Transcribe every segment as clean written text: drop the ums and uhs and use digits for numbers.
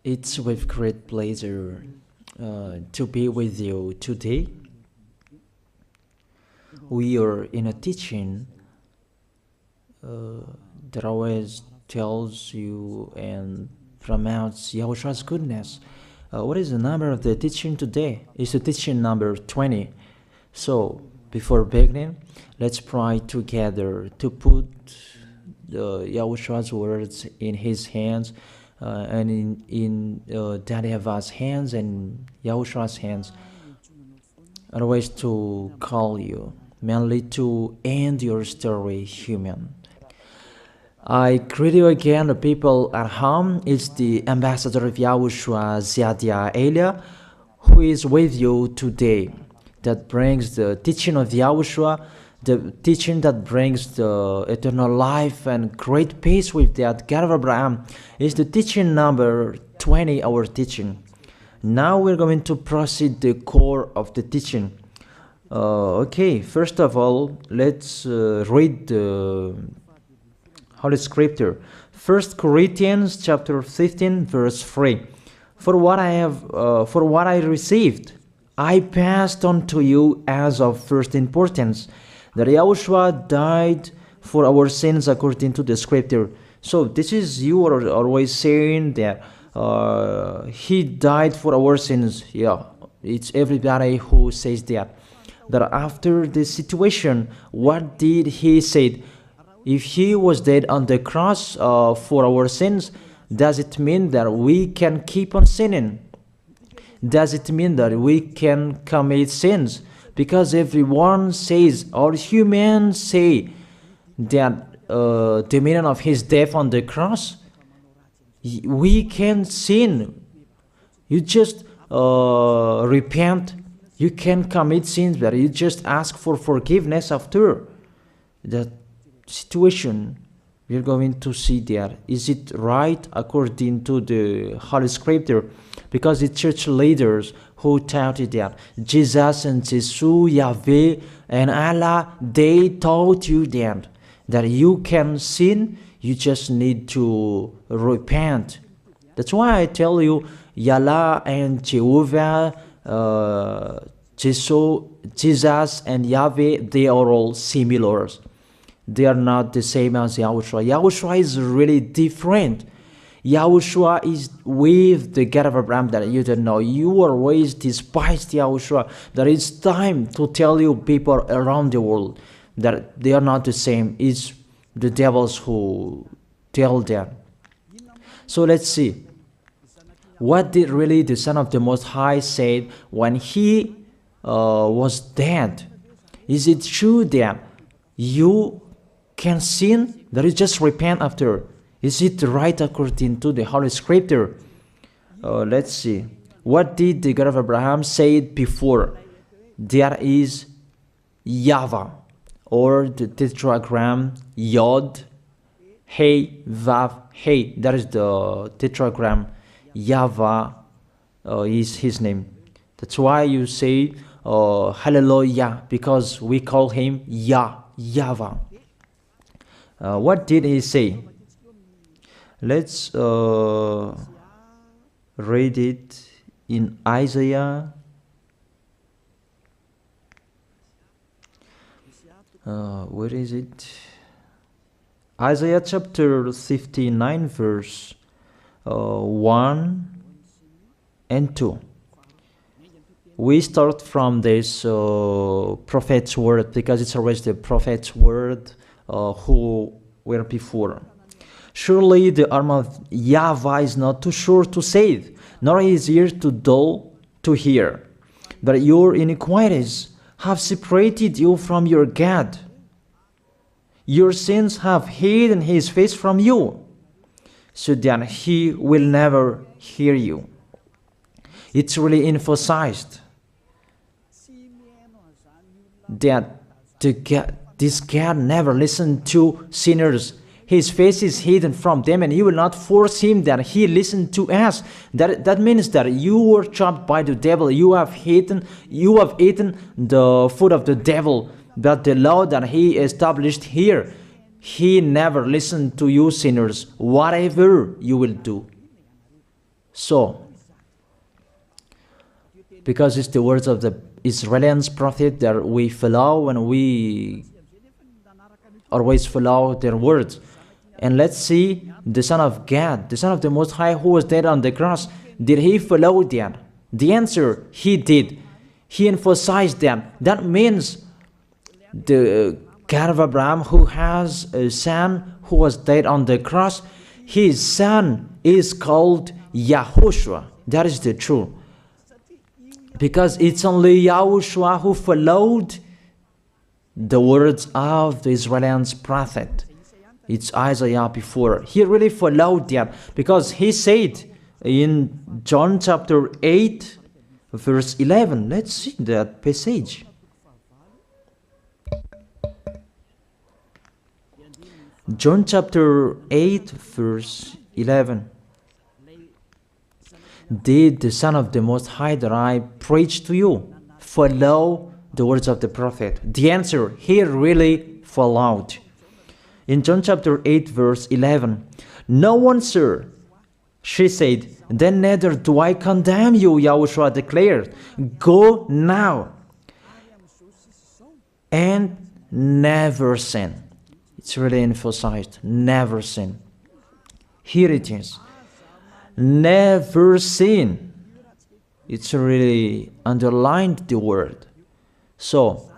It's with great pleasure to be with you today. We are in a teaching that always tells you and promotes Yahushua's goodness. What is the number of the teaching today? It's the teaching number 20. So, before beginning, let's pray together to put Yahushua's words in his hands and in Daddy YAHVAH's hands and Yahushua's hands. Otherwise, to call you, mainly to end your story human. I greet you again, the people at home. It's the ambassador of Yahushua, Ziadia Elia, who is with you today. That brings the teaching of Yahushua, the teaching that brings the eternal life and great peace with that God of Abraham. Is the teaching number 20, our teaching. Now we're going to proceed the core of the teaching. Okay, first of all, let's read the Holy Scripture. 1 Corinthians chapter 15, verse 3. For what I received, I passed on to you as of first importance, that Yahushua died for our sins according to the Scripture. So this is, you are always saying that he died for our sins. Yeah, it's everybody who says that. That after the situation, what did he say? If he was dead on the cross for our sins, does it mean that we can keep on sinning? Does it mean that we can commit sins? Because everyone says, or humans say, that the meaning of his death on the cross, we can sin. You just repent. You can commit sins, but you just ask for forgiveness after that situation. We're going to see there. Is it right according to the Holy Scripture? Because the church leaders who taught it that Jesus and Jesus, Yahweh and Allah, they taught you that you can sin, you just need to repent. That's why I tell you, Yahlah and Jehovah, Jesus and Yahweh, they are all similar. They are not the same as Yahushua. Yahushua is really different. Yahushua is with the God of Abraham that you don't know. You always despised Yahushua. That it's time to tell you people around the world that they are not the same. It's the devils who tell them. So let's see. What did really the Son of the Most High say when he was dead? Is it true that you can sin? That is just repent after. Is it right according to the Holy Scripture? Let's see. What did the God of Abraham say before? There is YAHVAH, or the tetragram Yod, Hey, Vav, Hey. That is the tetragram. YAHVAH is his name. That's why you say Hallelujah, because we call him YAHVAH. What did he say? Let's read it in Isaiah. Where is it? Isaiah chapter 59, verse 1 and 2. We start from this prophet's word, because it's always the prophet's word who were before. Surely the arm of YAHVAH is not too short to save, nor his ear too dull to hear. But your iniquities have separated you from your God. Your sins have hidden his face from you, so that he will never hear you. It's really emphasized that this God never listened to sinners. His face is hidden from them, and he will not force him that he listen to us. That means that you were trapped by the devil. You have eaten the food of the devil. But the law that he established here, he never listened to you sinners, whatever you will do. So, because it's the words of the Israelians prophet that we follow, and we always follow their words. And let's see the Son of God, the Son of the Most High, who was dead on the cross. Did he follow that? The answer, he did. He emphasized that. That means the God of Abraham, who has a son who was dead on the cross, his son is called YAHOSHUAH. That is the truth. Because it's only YAHOSHUAH who followed the words of the Israelians prophet. It's Isaiah before. He really followed that, because he said in John chapter 8, verse 11. Let's see that passage. John chapter 8, verse 11. Did the Son of the Most High that I preach to you follow the words of the prophet? The answer, he really followed. In John chapter 8, verse 11, no one, sir, she said, then neither do I condemn you, YAHOSHUAH declared. Go now and never sin. It's really emphasized, never sin. Here it is. Never sin. It's really underlined the word. So,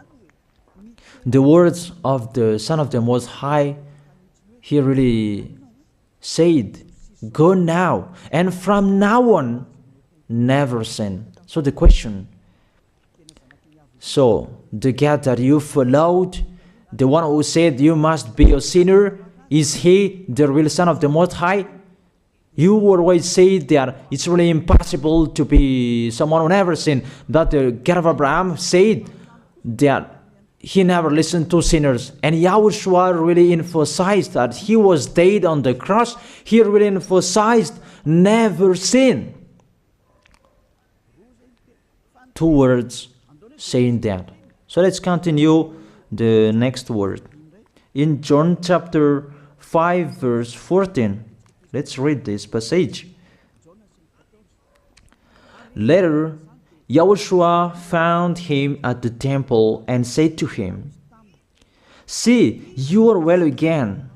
the words of the Son of the Most High, he really said, go now, and from now on, never sin. So the question, so the God that you followed, the one who said you must be a sinner, is he the real Son of the Most High? You always say that it's really impossible to be someone who never sinned. But the God of Abraham said that he never listened to sinners. And YAHOSHUAH really emphasized that he was dead on the cross. He really emphasized never sin. Two words saying that. So let's continue the next word. In John chapter 5, verse 14. Let's read this passage. Later, YAHOSHUAH found him at the temple and said to him, see, you are well again.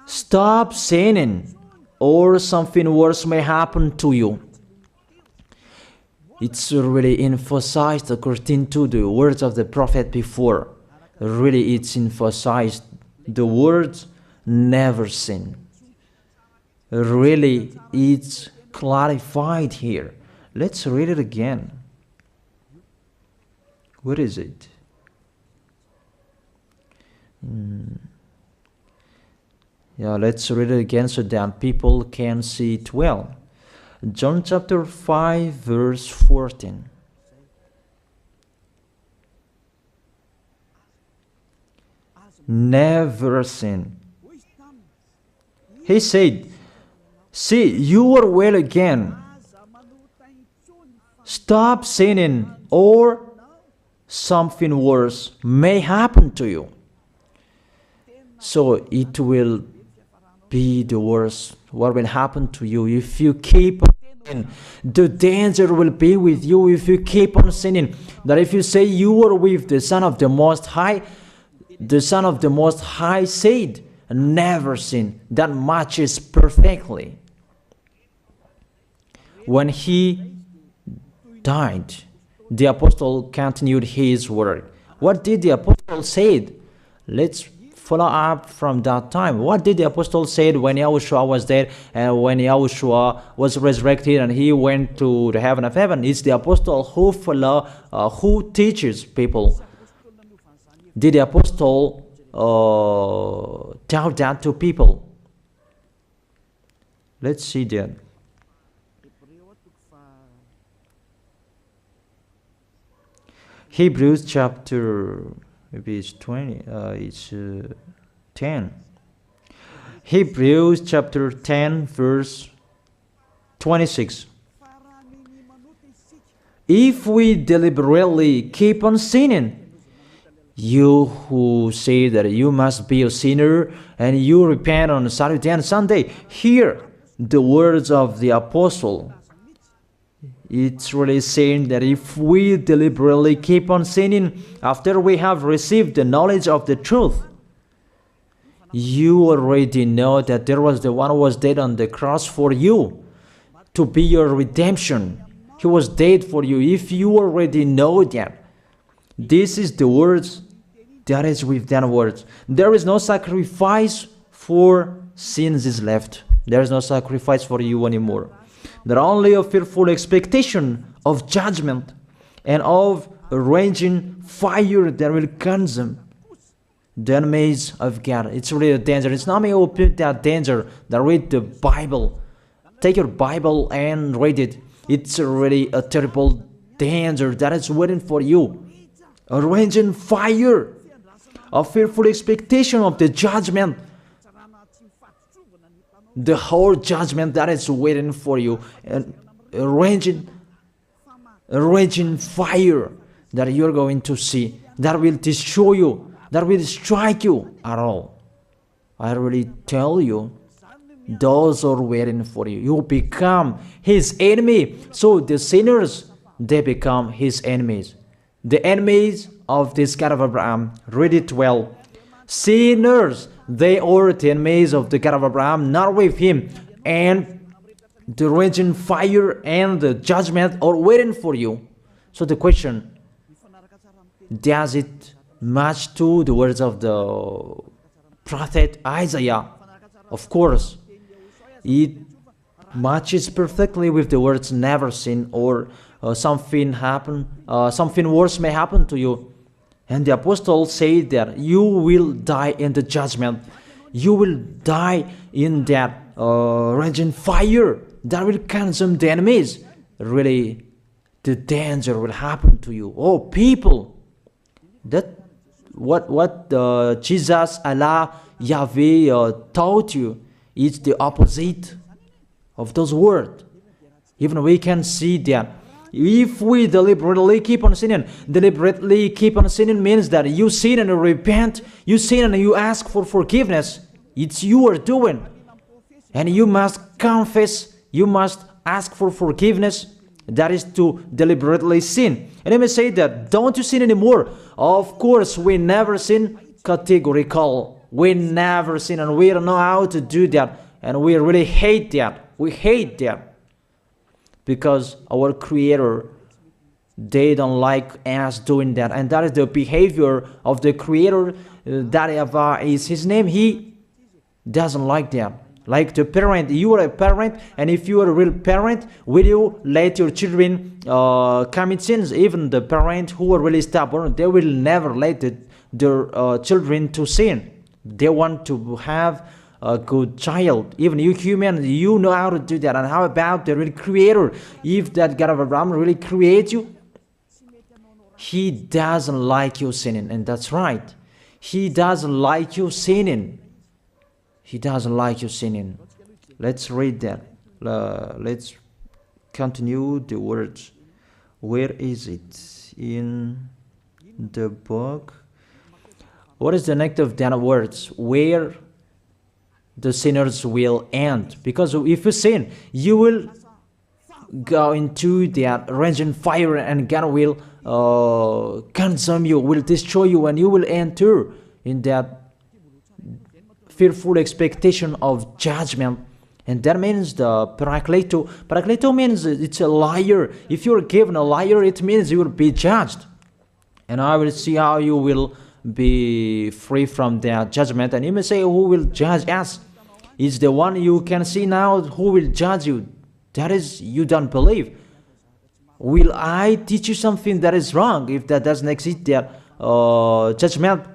Stop sinning, or something worse may happen to you. It's really emphasized according to the words of the prophet before. Really, it's emphasized the words never sin. Really, it's clarified here. Let's read it again. What is it? Yeah, let's read it again so that people can see it well. John chapter 5, verse 14. Never sin. He said, see, you are well again. Stop sinning, or something worse may happen to you. So it will be the worst. What will happen to you if you keep on sinning? The danger will be with you if you keep on sinning. That if you say you are with the Son of the Most High, the Son of the Most High said, never sin. That matches perfectly. When he died, the apostle continued his work. What did the apostle say? Let's follow up from that time. What did the apostle say when YAHOSHUAH was dead and when YAHOSHUAH was resurrected and he went to the heaven of heaven? It's the apostle who teaches people. Did the apostle tell that to people? Let's see that. Hebrews chapter, maybe it's 20, it's 10. Hebrews chapter 10, verse 26. If we deliberately keep on sinning, you who say that you must be a sinner and you repent on Saturday and Sunday, here the words of the apostle. It's really saying that if we deliberately keep on sinning after we have received the knowledge of the truth, you already know that there was the one who was dead on the cross for you to be your redemption. He was dead for you. If you already know that, this is the words that is with that words. There is no sacrifice for sins is left. There is no sacrifice for you anymore. There only a fearful expectation of judgment and of a raging fire that will consume the enemies of God. It's really a danger. It's not me who put that danger that read the Bible. Take your Bible and read it. It's really a terrible danger that is waiting for you. A raging fire, a fearful expectation of the judgment. The whole judgment that is waiting for you, and a raging fire that you're going to see, that will destroy you, that will strike you at all. I really tell you, those are waiting for you. You become his enemy. So the sinners, they become his enemies. The enemies of this God of Abraham. Read it well. Sinners, they are the enemies of the God of Abraham, not with him. And the raging fire and the judgment are waiting for you. So the question, does it match to the words of the prophet Isaiah? Of course. It matches perfectly with the words never sin, or something worse may happen to you. And the apostle said that you will die in the judgment. You will die in that raging fire that will consume the enemies. Really, the danger will happen to you. Oh, people, that what Jesus, Allah, Yahweh taught you is the opposite of those words. Even we can see that if we deliberately keep on sinning means that you sin and you repent, you sin and you ask for forgiveness. It's you are doing. And you must confess, you must ask for forgiveness. That is to deliberately sin. And I may say that, don't you sin anymore? Of course, we never sin. Categorical. We never sin, and we don't know how to do that. And we really hate that. We hate that. Because our Creator, they don't like us doing that. And that is the behavior of the Creator. That YAHVAH is his name. He doesn't like that. Like the parent, you are a parent, and if you are a real parent, will you let your children commit sins? Even the parent who are really stubborn, they will never let their children to sin. They want to have a good child. Even you human, you know how to do that. And how about the real Creator? If that God of Abraham really creates you, he doesn't like you sinning. And that's right. He doesn't like you sinning. He doesn't like you sinning. Let's read that. Let's continue the words. Where is it? In the book. What is the next of that words? Where the sinners will end. Because if you sin, you will go into that raging fire, and God will consume you, will destroy you, and you will enter in that fearful expectation of judgment. And that means the parakleto. Parakleto means it's a liar. If you're given a liar, it means you will be judged. And I will see how you will be free from that judgment. And you may say, who will judge us? It's the one you can see now who will judge you. That is, you don't believe. Will I teach you something that is wrong if that doesn't exist there? Judgment.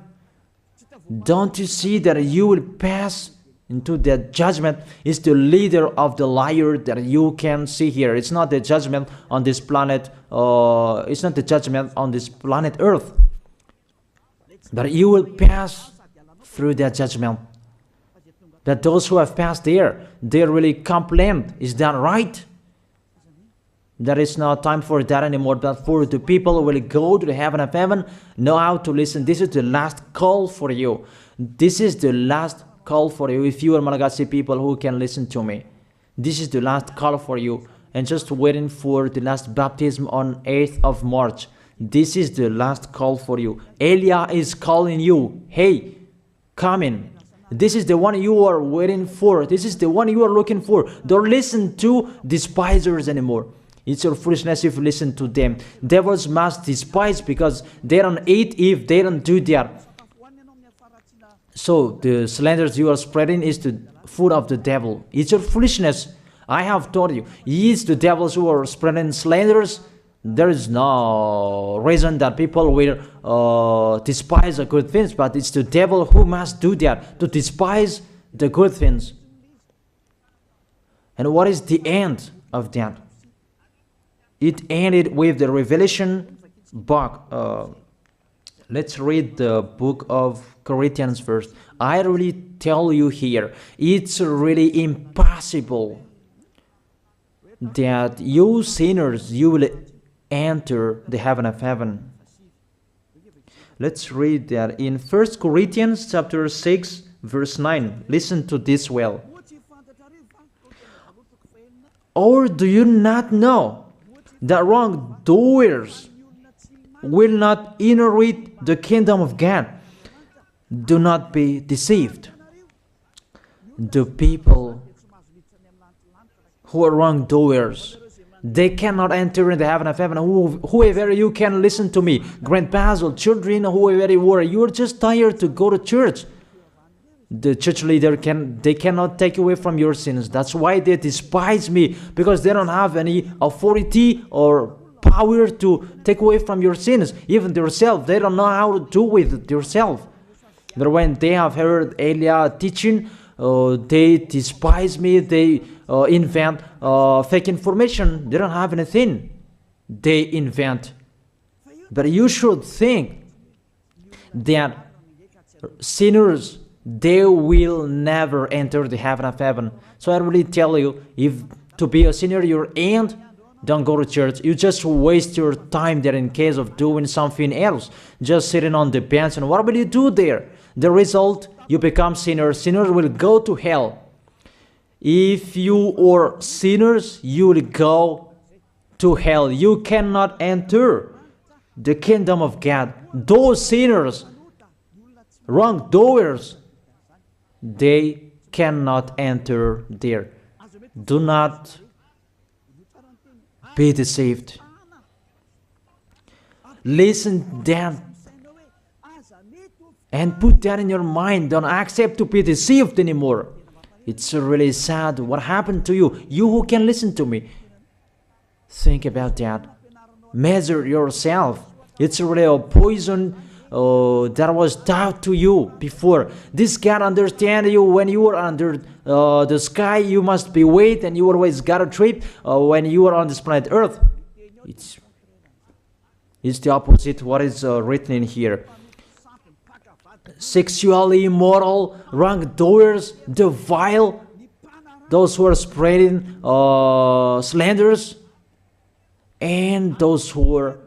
Don't you see that you will pass into that judgment? Is the leader of the liar that you can see here. It's not the judgment on this planet. It's not the judgment on this planet Earth. That you will pass through that judgment. That those who have passed there, they really complain. Is that right? There is no time for that anymore, but for the people who will go to the heaven of heaven, know how to listen. This is the last call for you. This is the last call for you. If you are Malagasy people who can listen to me, This is the last call for you. And just waiting for the last baptism on 8th of March. This is the last call for you. Elia is calling you. Hey, come in. This is the one you are waiting for. This is the one you are looking for. Don't listen to despisers anymore. It's your foolishness if you listen to them. Devils must despise because they don't eat if they don't do that. So the slanders you are spreading is the food of the devil. It's your foolishness. I have told you. It's the devils who are spreading slanders. There is no reason that people will despise the good things, but it's the devil who must do that, to despise the good things. And what is the end of that? It ended with the Revelation book. Let's read the book of Corinthians first. I really tell you here, it's really impossible that you sinners, you will enter the heaven of heaven. Let's read that in 1 Corinthians chapter 6 verse 9. Listen to this well. Or do you not know that wrongdoers will not inherit the kingdom of God? Do not be deceived. The people who are wrongdoers, they cannot enter in the heaven of heaven. Whoever you can listen to me, grandpas or children, whoever you are, you are just tired to go to church. The church leader they cannot take away from your sins. That's why they despise me, because they don't have any authority or power to take away from your sins. Even themselves, they don't know how to do with themselves. But when they have heard Elia teaching, they despise me. They invent fake information. They don't have anything. They invent. But you should think that sinners, they will never enter the heaven of heaven. So I really tell you, if to be a sinner you're in, don't go to church. You just waste your time there in case of doing something else. Just sitting on the bench, and what will you do there? The result, you become sinners. Sinners will go to hell. If you are sinners, you will go to hell. You cannot enter the kingdom of God. Those sinners, wrongdoers, they cannot enter there. Do not be deceived. Listen then and put that in your mind. Don't accept to be deceived anymore. It's really sad what happened to you. You who can listen to me, think about that. Measure yourself. It's really a poison that was taught to you before. This God understand you when you are under the sky. You must be wait, and you always got a trip when you are on this planet Earth. It's the opposite what is written in here. Sexually immoral, wrongdoers, the vile, those who are spreading slanders, and those who are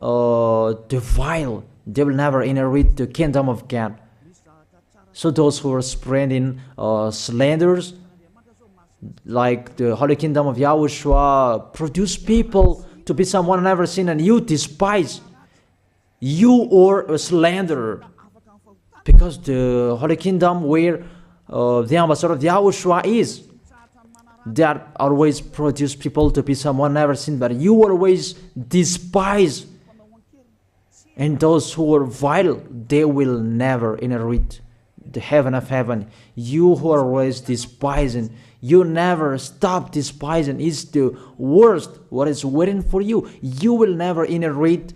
the vile, they will never inherit the kingdom of God. So those who are spreading slanders, like the Holy Kingdom of YAHOSHUAH, produce people to be someone never seen, and you despise. You are a slanderer. Because the Holy Kingdom where the ambassador of YAHOSHUAH is, that always produce people to be someone never seen, but you always despise. And those who are vile, they will never inherit the heaven of heaven. You who are always despising, you never stop despising. It's the worst what is waiting for you. You will never inherit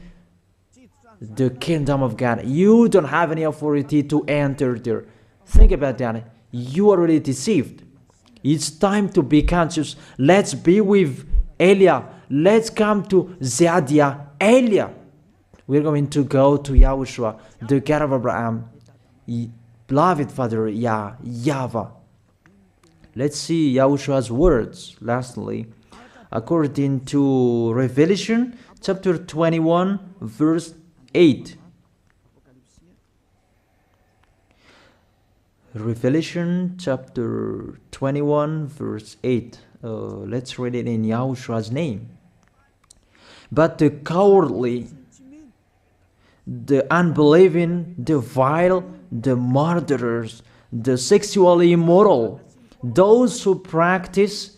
the kingdom of God. You don't have any authority to enter there. Think about that. You are already deceived. It's time to be conscious. Let's be with Elia. Let's come to Zadiah. Elia. We're going to go to YAHOSHUAH, the God of Abraham, beloved Father YAHVAH. Let's see YAHOSHUAH's words. Lastly, according to Revelation chapter 21 verse 8. Revelation chapter 21 verse 8. Let's read it in Yahoshua's name. But the cowardly, the unbelieving, the vile, the murderers, the sexually immoral, those who practice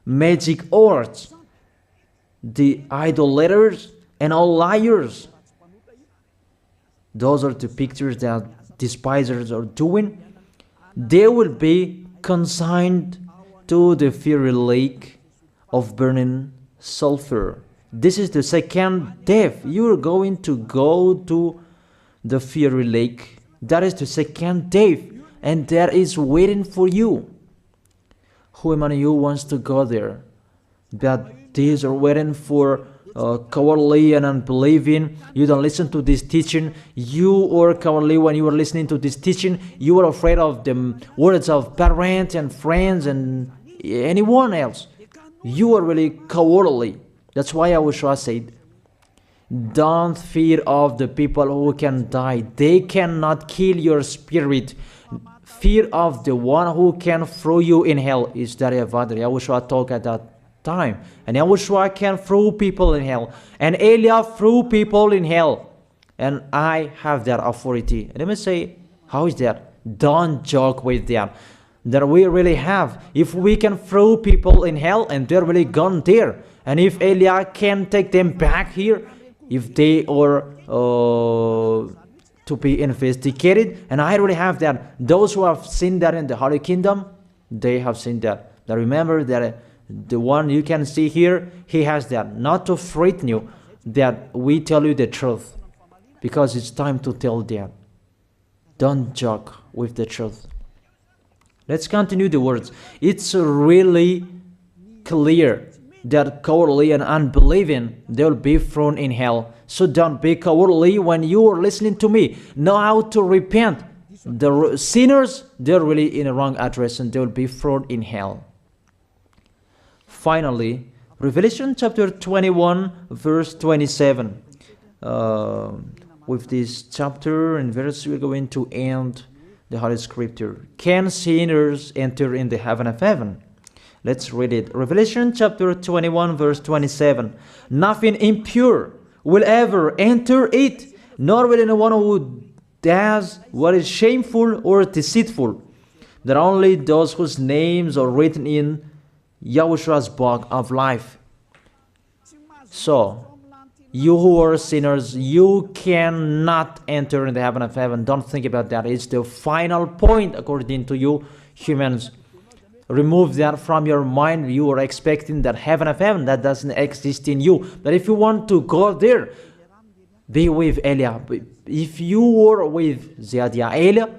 magic arts, the idolaters, and all liars. Those are the pictures that despisers are doing. They will be consigned to the fiery lake of burning sulfur. This is the second death. You are going to go to the fiery lake. That is the second death, and that is waiting for you. Who among you wants to go there? That these are waiting for cowardly and unbelieving. You don't listen to this teaching. You are cowardly when you are listening to this teaching. You are afraid of the words of parents and friends and anyone else. You are really cowardly. That's why YAHOSHUAH said, don't fear of the people who can die. They cannot kill your spirit. Fear of the one who can throw you in hell. Is that YAHOSHUAH talked at that time. And YAHOSHUAH can throw people in hell. And Elia threw people in hell. And I have that authority. And let me say, how is that? Don't joke with that. That we really have. If we can throw people in hell and they're really gone there. And if Elia can take them back here, if they are to be investigated, and I already have that. Those who have seen that in the Holy Kingdom, they have seen that. Now remember that the one you can see here, he has that. Not to frighten you, that we tell you the truth, because it's time to tell that. Don't joke with the truth. Let's continue the words. It's really clear that cowardly and unbelieving, they will be thrown in hell. So don't be cowardly when you are listening to me. Know how to repent. The sinners, they're really in a wrong address and they will be thrown in hell. Finally, Revelation chapter 21, verse 27. With this chapter and verse, we're going to end the Holy Scripture. Can sinners enter in the heaven of heaven? Let's read it. Revelation chapter 21, verse 27. Nothing impure will ever enter it, nor will anyone who does what is shameful or deceitful. That only those whose names are written in YAHOSHUAH's book of life. So, you who are sinners, you cannot enter in the heaven of heaven. Don't think about that. It's the final point according to you humans. Remove that from your mind. You are expecting that heaven of heaven that doesn't exist in you. But if you want to go there, be with Elia. If you were with Elia,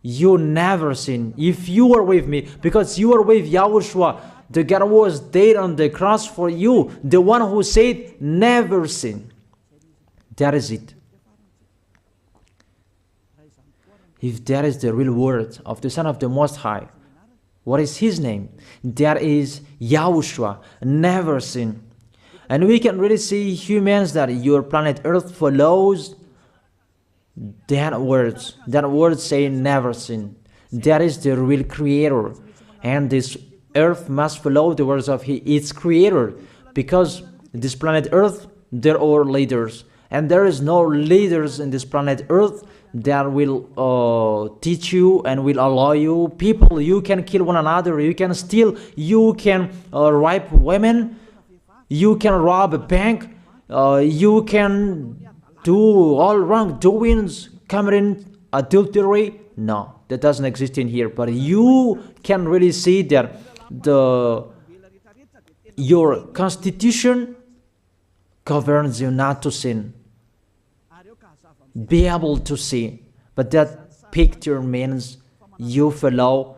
you never sin. If you are with me, because you are with YAHOSHUAH, the God was dead on the cross for you, the one who said never sin. That is it. If that is the real word of the Son of the Most High, what is his name? That is YAHOSHUAH, never sin. And we can really see humans that your planet Earth follows that words. That word say never sin. That is the real creator. And this Earth must follow the words of its creator. Because this planet Earth, there are leaders. And there is no leaders in this planet Earth that will teach you and will allow you. People, you can kill one another, you can steal, you can rape women, you can rob a bank, you can do all wrongdoings, committing adultery. No, that doesn't exist in here. But you can really see that your constitution governs you not to sin. Be able to see. But that picture means you follow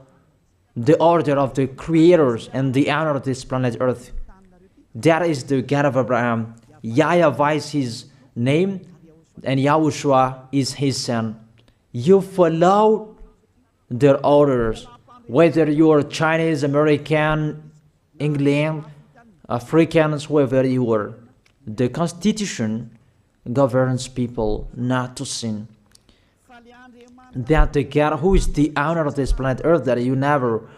the order of the creators and the honor of this planet Earth. That is the God of Abraham. YAHVAH is his name, and YAHOSHUAH is his son. You follow their orders, whether you are Chinese, American, England, Africans, whoever you are. The Constitution governs people not to sin. That the God who is the owner of this planet Earth, that you never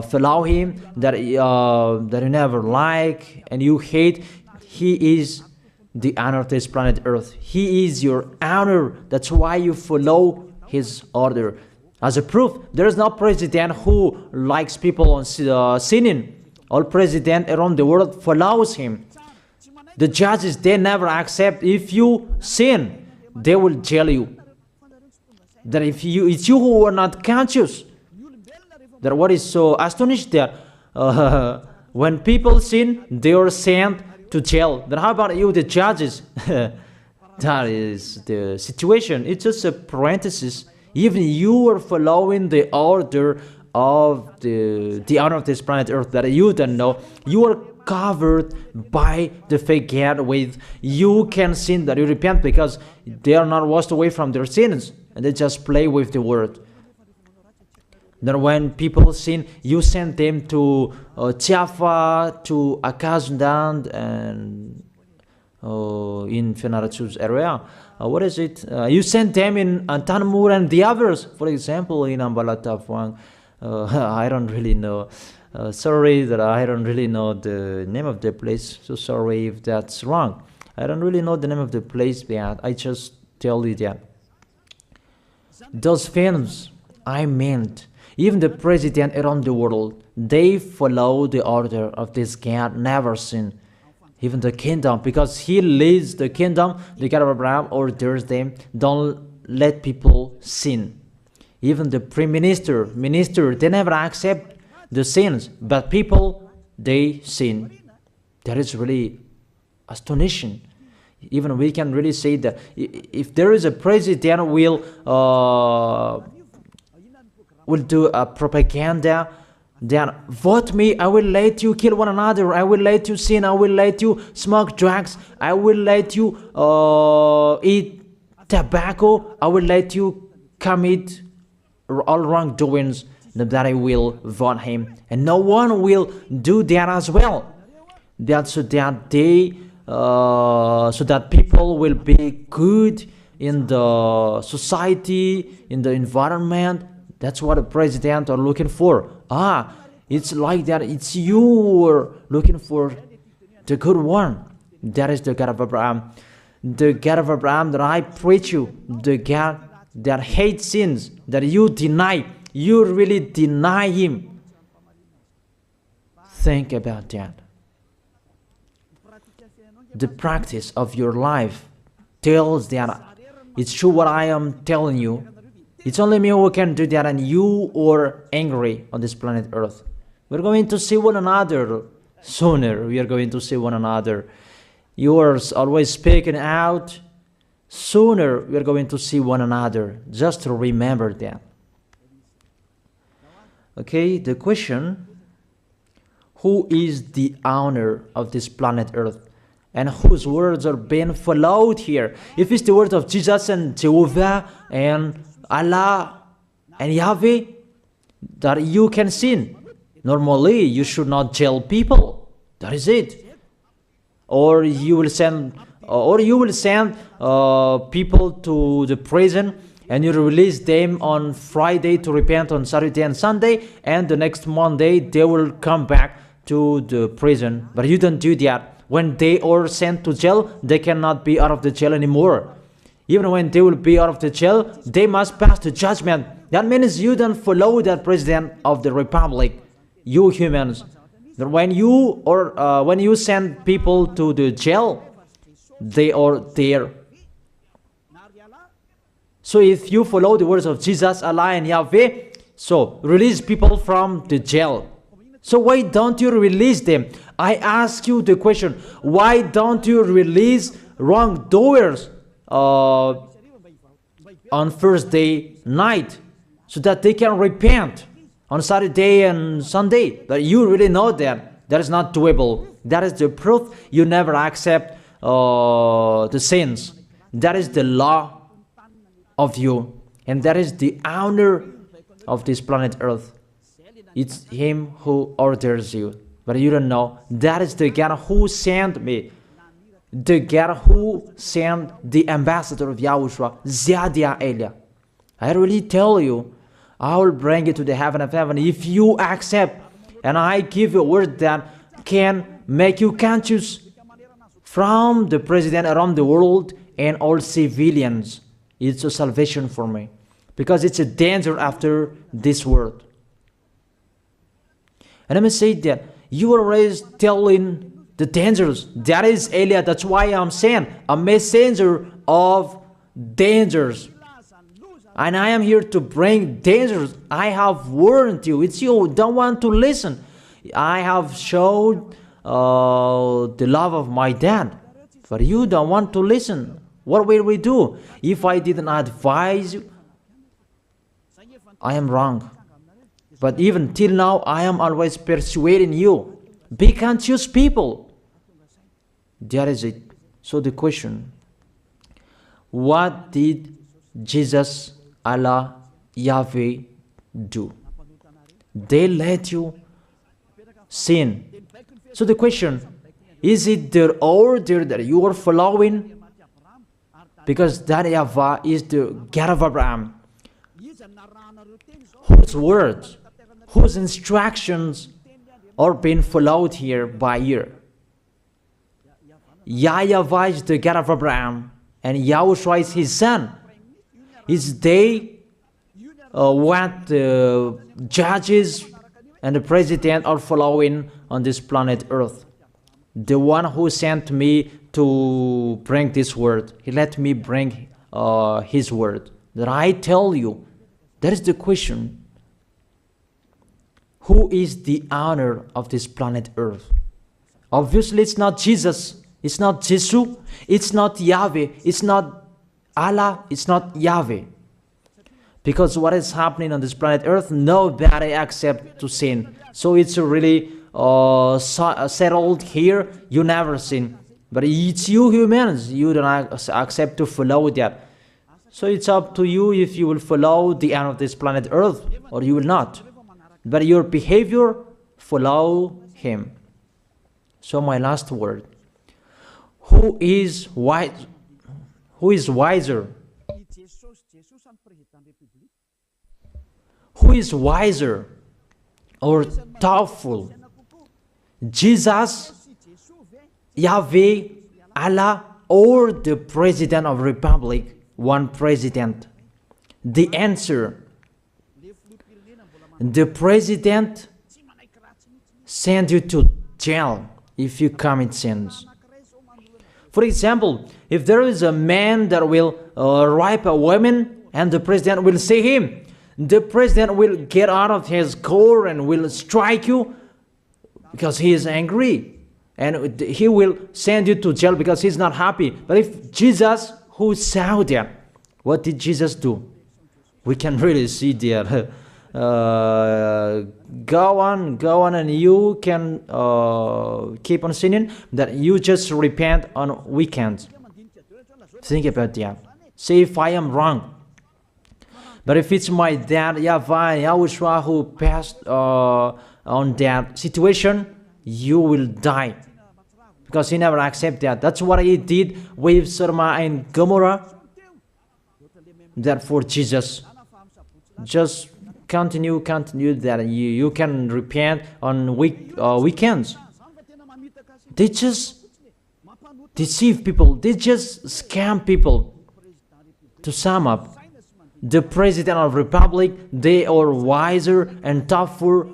follow him, that you never like and you hate, he is the honor of this planet Earth. He is your honor. That's why you follow his order. As a proof, there is no president who likes people on sinning. All president around the world follows him. The judges, they never accept. If you sin, they will jail you. That if it's you who are not conscious. That what is so astonished that when people sin, they are sent to jail. Then how about you, the judges? That is the situation. It's just a parenthesis. Even you are following the order of the honor of this planet Earth that you don't know. You are covered by the fake God with you can sin, that you repent, because they are not washed away from their sins and they just play with the word. Then when people sin, you send them to Java, to Akazundand, and in Fenarachu's area. What is it? You send them in Tanmur and the others. For example, in Ambalatafwang. I don't really know. Sorry that I don't really know the name of the place. So sorry if that's wrong. I don't really know the name of the place, but I just tell you that. Those films, I meant, even the president around the world, they follow the order of this God, never sin. Even the kingdom, because he leads the kingdom, the God of Abraham orders them, don't let people sin. Even the prime minister, they never accept the sins, but people, they sin. That is really astonishing. Even we can really say that if there is a president will do a propaganda, then vote me, I will let you kill one another, I will let you sin, I will let you smoke drugs, I will let you eat tobacco, I will let you commit all wrongdoings, that I will vote him. And no one will do that as well. That's so that they so that people will be good in the society, in the environment. That's what the president are looking for. It's like that. It's you who are looking for the good one. That is the God of Abraham. The God of Abraham that I preach you. The God that hates sins, that you deny. You really deny him. Think about that. The practice of your life tells that it's true what I am telling you. It's only me who can do that, and you are angry on this planet Earth. We're going to see one another sooner. We are going to see one another. You are always speaking out. Sooner we are going to see one another. Just to remember that. Okay, the question, who is the owner of this planet Earth? And whose words are being followed here? If it's the words of Jesus and Jehovah and Allah and Yahweh, that you can sin. Normally, you should not jail people. That is it. Or you will send people to the prison, and you release them on Friday to repent on Saturday and Sunday, and the next Monday they will come back to the prison. But you don't do that. When they are sent to jail, they cannot be out of the jail anymore. Even when they will be out of the jail, they must pass the judgment. That means you don't follow that president of the republic, you humans. When you send people to the jail, they are there. So if you follow the words of Jesus, Allah and Yahweh, so release people from the jail. So why don't you release them? I ask you the question, why don't you release wrongdoers on Thursday night so that they can repent on Saturday and Sunday? But you really know that that is not doable. That is the proof you never accept the sins. That is the law of you, and that is the owner of this planet Earth. It's him who orders you, but you don't know. That is the God who sent me, the God who sent the ambassador of Yahushua, Zadia Elia. I really tell you, I will bring you to the heaven of heaven if you accept. And I give you a word that can make you conscious from the president around the world and all civilians. It's a salvation for me. Because it's a danger after this world. And let me say that you are always telling the dangers. That is Elia. That's why I'm saying a messenger of dangers. And I am here to bring dangers. I have warned you. It's you who don't want to listen. I have showed the love of my dad. But you don't want to listen. What will we do? If I didn't advise you, I am wrong. But even till now, I am always persuading you. Be conscious people. That is it. So the question, what did Jesus, Allah, Yahweh do? They let you sin. So the question, is it their order that you are following? Because that YAHVAH is the God of Abraham, whose words, whose instructions are being followed here by year. YAHVAH is the God of Abraham, and YAHOSHUAH is his son. Is they what the judges and the president are following on this planet Earth. The one who sent me to bring this word, he let me bring his word. That I tell you, that is the question. Who is the owner of this planet Earth? Obviously, it's not Jesus. It's not Jesus. It's not Yahweh. It's not Allah. It's not Yahweh. Because what is happening on this planet Earth, nobody accepts to sin. So it's really settled here. You never sin. But it's you humans. You don't accept to follow that. So it's up to you if you will follow the end of this planet Earth or you will not. But your behavior, follow him. So my last word. Who is wise? Who is wiser? Who is wiser or doubtful? Jesus, Yahweh, Allah, or the President of Republic? One president. The answer. The president send you to jail if you commit sins. For example, if there is a man that will rape a woman and the president will see him, the president will get out of his car and will strike you because he is angry. And he will send you to jail because he's not happy. But if Jesus, who saw that, what did Jesus do? We can really see that. Go on, and you can keep on sinning, that you just repent on weekends. Think about that. See if I am wrong. But if it's my dad, YAHVAH, YAHOSHUAH, who passed on that situation, you will die. Because he never accepted that. That's what he did with Sodom and Gomorrah. Therefore, Jesus, just continue that you can repent on weekends. They just deceive people. They just scam people. To sum up, the President of Republic, they are wiser and tougher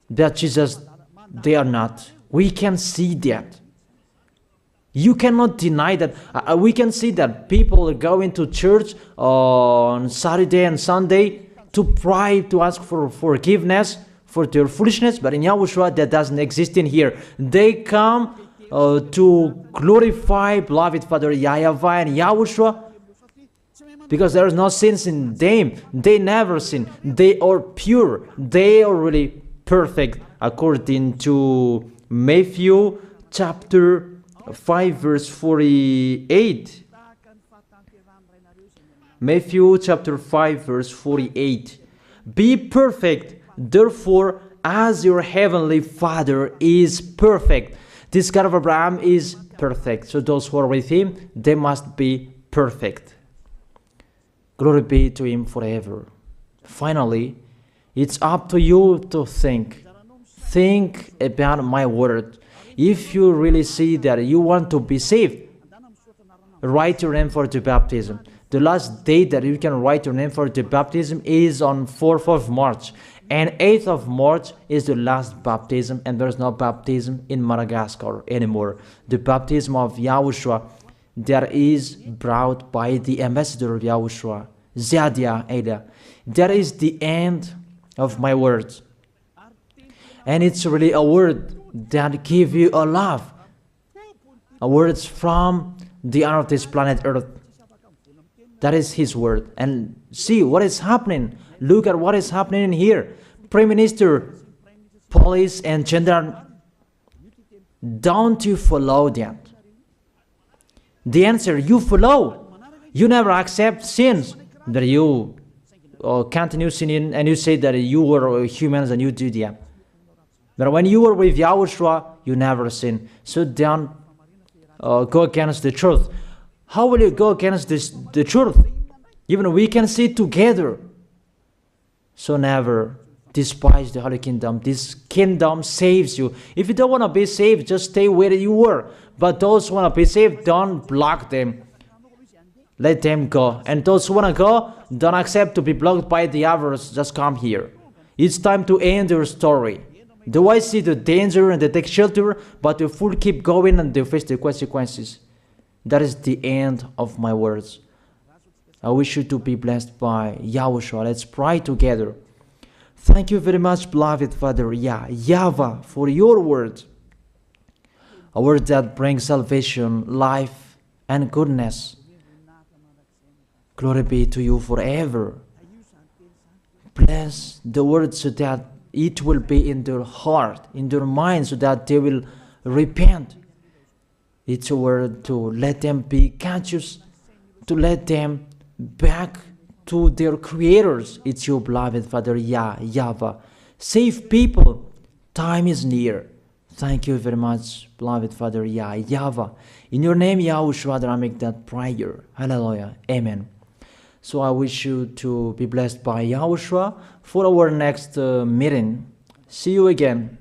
than Jesus. They are not. We can see that. You cannot deny that. We can see that people are going to church on Saturday and Sunday to pray, to ask for forgiveness for their foolishness. But in YAHOSHUAH, that doesn't exist in here. They come to glorify beloved Father YAHVAH and YAHOSHUAH because there is no sins in them. They never sin. They are pure. They are really perfect according to Matthew chapter 5 verse 48. Matthew chapter 5 verse 48. Be perfect, therefore, as your heavenly Father is perfect. This God of Abraham is perfect. So those who are with him, they must be perfect. Glory be to him forever. Finally, it's up to you to think. Think about my word. If you really see that you want to be saved, write your name for the baptism. The last date that you can write your name for the baptism is on 4th of March. And 8th of March is the last baptism, and there's no baptism in Madagascar anymore. The baptism of Yahushua that is brought by the ambassador of Yahushua, Zadia Ada. That is the end of my words. And it's really a word that gives you a love. A words from the honor of this planet Earth. That is his word. And see what is happening. Look at what is happening in here. Prime Minister, police and gendarme. Don't you follow that? The answer, you follow. You never accept sins. That you continue sinning and you say that you were humans and you do that. But when you were with Yahushua, you never sin. So don't go against the truth. How will you go against the truth? Even we can see together. So never despise the Holy Kingdom. This kingdom saves you. If you don't want to be saved, just stay where you were. But those who want to be saved, don't block them. Let them go. And those who want to go, don't accept to be blocked by the others. Just come here. It's time to end your story. Do I see the danger and they take shelter, but the fool keep going and they face the consequences? That is the end of my words. I wish you to be blessed by Yahushua. Let's pray together. Thank you very much, beloved Father YAHVAH, for your word. A word that brings salvation, life, and goodness. Glory be to you forever. Bless the word so that it will be in their heart, in their mind, so that they will repent. It's a word to let them be conscious, to let them back to their creators. It's your beloved Father YAHVAH. Save people. Time is near. Thank you very much, beloved Father YAHVAH. In your name, Yahushua, that I make that prayer. Hallelujah. Amen. So I wish you to be blessed by Yahushua for our next meeting. See you again.